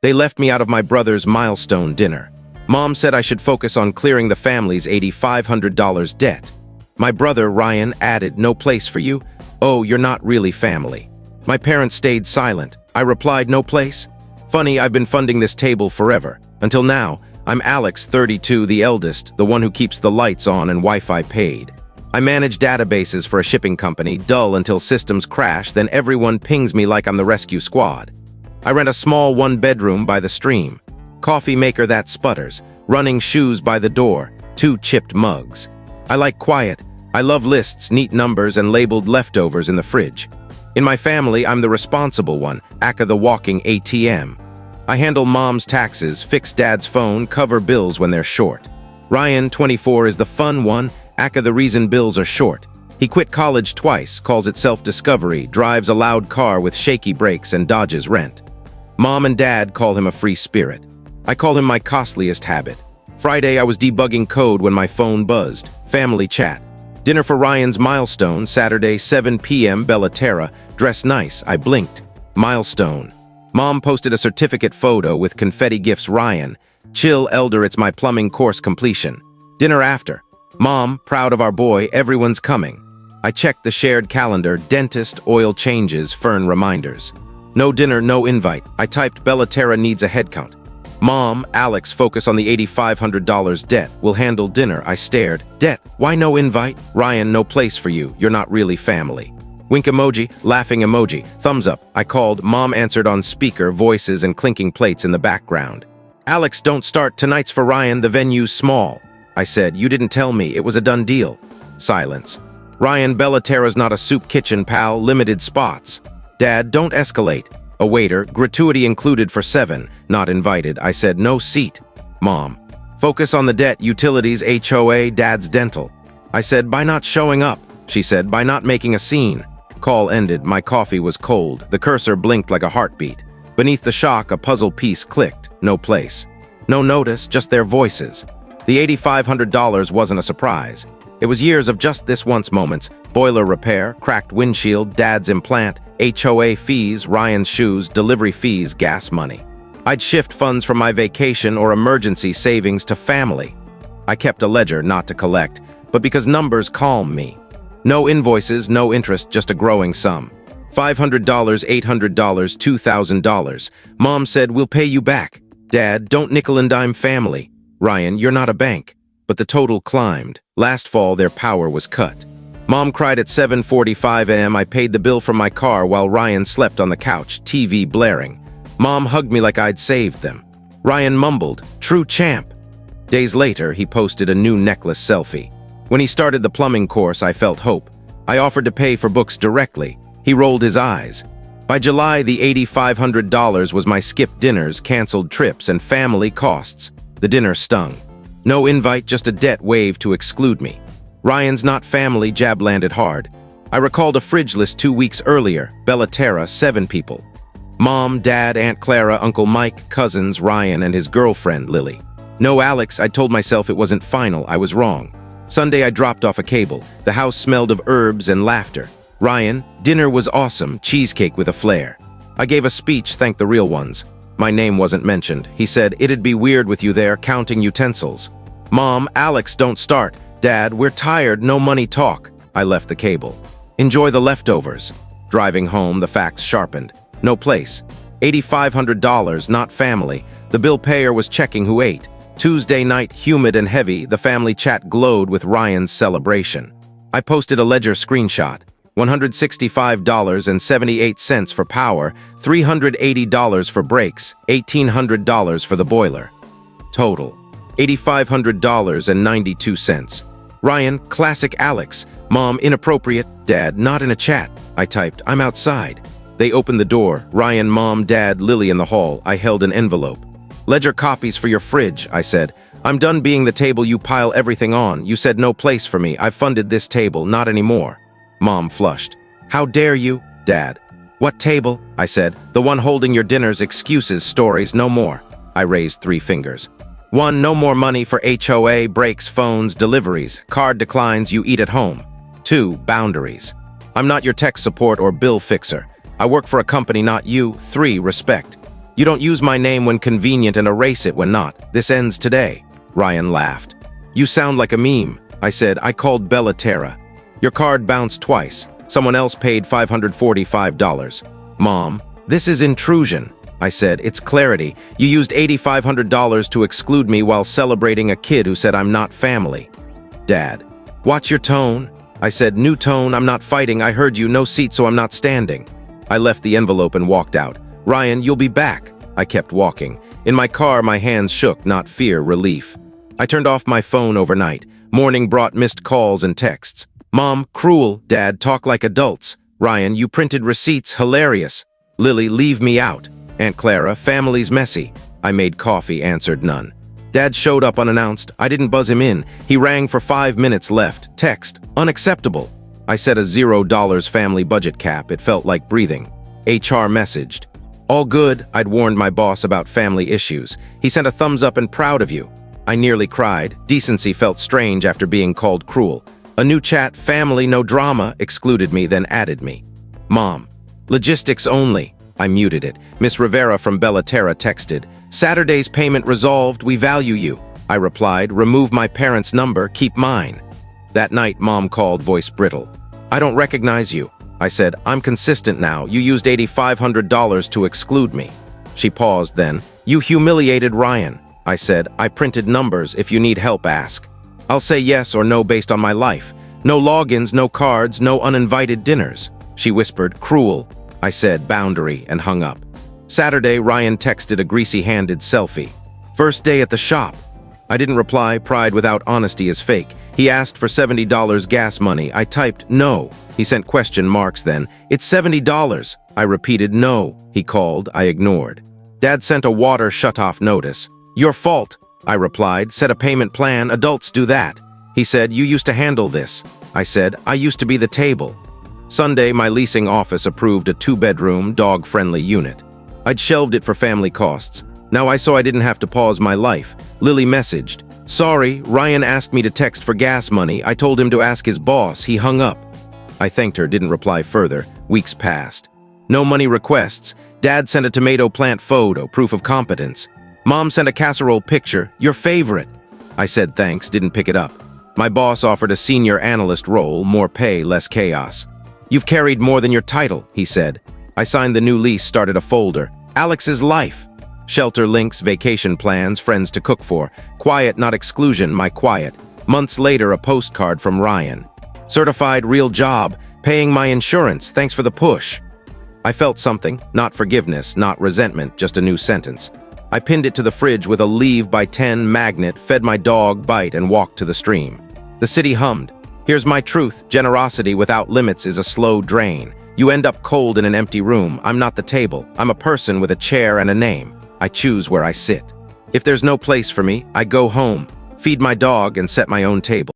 They left me out of my brother's milestone dinner. Mom said I should focus on clearing the family's $8,500 debt. My brother, Ryan, added, "No place for you? Oh, you're not really family." My parents stayed silent. I replied, "No place?" Funny, I've been funding this table forever. Until now, I'm Alex, 32, the eldest, the one who keeps the lights on and Wi-Fi paid. I manage databases for a shipping company, dull until systems crash, then everyone pings me like I'm the rescue squad. I rent a small one-bedroom by the stream. Coffee maker that sputters, running shoes by the door, 2 chipped mugs. I like quiet. I love lists, neat numbers, and labeled leftovers in the fridge. In my family, I'm the responsible one, aka the walking ATM. I handle mom's taxes, fix dad's phone, cover bills when they're short. Ryan, 24, is the fun one, aka the reason bills are short. He quit college twice, calls it self-discovery, drives a loud car with shaky brakes, and dodges rent. Mom and dad call him a free spirit. I call him my costliest habit. Friday, I was debugging code when my phone buzzed. Family chat. Dinner for Ryan's milestone, Saturday, 7 p.m., Bella Terra. Dress nice. I blinked. Milestone. Mom posted a certificate photo with confetti gifts. Ryan. Chill, elder, it's my plumbing course completion. Dinner after. Mom, proud of our boy, everyone's coming. I checked the shared calendar, dentist, oil changes, Fern reminders. No dinner, no invite. I typed Bella Terra needs a headcount. Mom, Alex, focus on the $8,500 debt. We'll handle dinner. I stared. Debt? Why no invite? Ryan, no place for you. You're not really family. Wink emoji, laughing emoji, thumbs up. I called. Mom answered on speaker, voices and clinking plates in the background. Alex, don't start. Tonight's for Ryan. The venue's small. I said, you didn't tell me. It was a done deal. Silence. Ryan, Bella Terra's not a soup kitchen, pal. Limited spots. Dad, don't escalate. A waiter, gratuity included for 7, not invited. I said, no seat. Mom, focus on the debt, utilities, HOA, dad's dental. I said, by not showing up. She said, by not making a scene. Call ended. My coffee was cold. The cursor blinked like a heartbeat. Beneath the shock, a puzzle piece clicked. No place. No notice, just their voices. The $8,500 wasn't a surprise. It was years of just this once moments. Boiler repair, cracked windshield, dad's implant, HOA fees, Ryan's shoes, delivery fees, gas money. I'd shift funds from my vacation or emergency savings to family. I kept a ledger, not to collect, but because numbers calm me. No invoices, no interest, just a growing sum. $500, $800, $2,000. Mom said, we'll pay you back. Dad, don't nickel and dime family. Ryan, you're not a bank. But the total climbed. Last fall, their power was cut. Mom cried at 7:45 a.m. I paid the bill from my car while Ryan slept on the couch, TV blaring. Mom hugged me like I'd saved them. Ryan mumbled, true champ. Days later, he posted a new necklace selfie. When he started the plumbing course, I felt hope. I offered to pay for books directly. He rolled his eyes. By July, the $8,500 was my skipped dinners, canceled trips, and family costs. The dinner stung. No invite, just a debt wave to exclude me. Ryan's not family jab landed hard. I recalled a fridge list 2 weeks earlier. Bella Terra, 7 people. Mom, Dad, Aunt Clara, Uncle Mike, cousins, Ryan, and his girlfriend, Lily. No Alex, I told myself it wasn't final. I was wrong. Sunday, I dropped off a cable. The house smelled of herbs and laughter. Ryan, dinner was awesome, cheesecake with a flair. I gave a speech, thanked the real ones. My name wasn't mentioned. He said, it'd be weird with you there, counting utensils. Mom, Alex, don't start. Dad, we're tired, no money talk. I left the cable. Enjoy the leftovers. Driving home, the facts sharpened. No place. $8,500, not family. The bill payer was checking who ate. Tuesday night, humid and heavy, the family chat glowed with Ryan's celebration. I posted a ledger screenshot. $165.78 for power, $380 for brakes, $1,800 for the boiler. Total, $8,500.92. Ryan, classic Alex. Mom, inappropriate. Dad, not in a chat. I typed, I'm outside. They opened the door. Ryan, Mom, Dad, Lily in the hall. I held an envelope. Ledger copies for your fridge, I said. I'm done being the table you pile everything on. You said no place for me. I've funded this table, not anymore. Mom flushed. How dare you? Dad. What table? I said. The one holding your dinners, excuses, stories, no more. I raised 3 fingers. 1, no more money for HOA, breaks, phones, deliveries, card declines, you eat at home. 2, boundaries. I'm not your tech support or bill fixer. I work for a company, not you. 3, respect. You don't use my name when convenient and erase it when not. This ends today." Ryan laughed. "You sound like a meme." I said, "I called Bella Terra. Your card bounced twice. Someone else paid $545. Mom, this is intrusion." I said, "It's clarity. You used $8,500 to exclude me while celebrating a kid who said I'm not family." Dad, "Watch your tone." I said, "New tone, I'm not fighting. I heard you, no seat, so I'm not standing." I left the envelope and walked out. "Ryan, you'll be back." I kept walking. In my car, my hands shook, not fear, relief. I turned off my phone overnight. Morning brought missed calls and texts. "Mom, cruel." "Dad, talk like adults." "Ryan, you printed receipts, hilarious." "Lily, leave me out." "Aunt Clara, family's messy." I made coffee, answered none. Dad showed up unannounced. I didn't buzz him in. He rang for 5 minutes left. Text, "Unacceptable." I set a $0 family budget cap. It felt like breathing. HR messaged, "All good." I'd warned my boss about family issues. He sent a thumbs up and "proud of you." I nearly cried. Decency felt strange after being called cruel. A new chat, "Family, no drama," excluded me, then added me. "Mom, logistics only." I muted it. Miss Rivera from Bella Terra texted, "Saturday's payment resolved, we value you." I replied, "Remove my parents' number, keep mine." That night, Mom called, voice brittle. "I don't recognize you." I said, "I'm consistent now. You used $8,500 to exclude me." She paused then. "You humiliated Ryan." I said, "I printed numbers. If you need help, ask. I'll say yes or no based on my life. No logins, no cards, no uninvited dinners." She whispered, "Cruel." I said, "Boundary," and hung up. Saturday, Ryan texted a greasy-handed selfie. "First day at the shop." I didn't reply. Pride without honesty is fake. He asked for $70 gas money. I typed, "No." He sent question marks then. "It's $70. I repeated, "No." He called. I ignored. Dad sent a water shut-off notice. "Your fault." I replied, "Set a payment plan. Adults do that." He said, "You used to handle this." I said, "I used to be the table." Sunday, my leasing office approved a 2-bedroom, dog-friendly unit. I'd shelved it for family costs. Now I saw I didn't have to pause my life. Lily messaged, "Sorry, Ryan asked me to text for gas money. I told him to ask his boss. He hung up." I thanked her, didn't reply further. Weeks passed. No money requests. Dad sent a tomato plant photo, proof of competence. Mom sent a casserole picture, "Your favorite." I said thanks, didn't pick it up. My boss offered a senior analyst role, more pay, less chaos. "You've carried more than your title," he said. I signed the new lease, started a folder. Alex's life. Shelter links, vacation plans, friends to cook for. Quiet, not exclusion, my quiet. Months later, a postcard from Ryan. "Certified real job, paying my insurance, thanks for the push." I felt something, not forgiveness, not resentment, just a new sentence. I pinned it to the fridge with a leave by 10 magnet, fed my dog, bite, and walked to the stream. The city hummed. Here's my truth, generosity without limits is a slow drain. You end up cold in an empty room. I'm not the table. I'm a person with a chair and a name. I choose where I sit. If there's no place for me, I go home, feed my dog, and set my own table.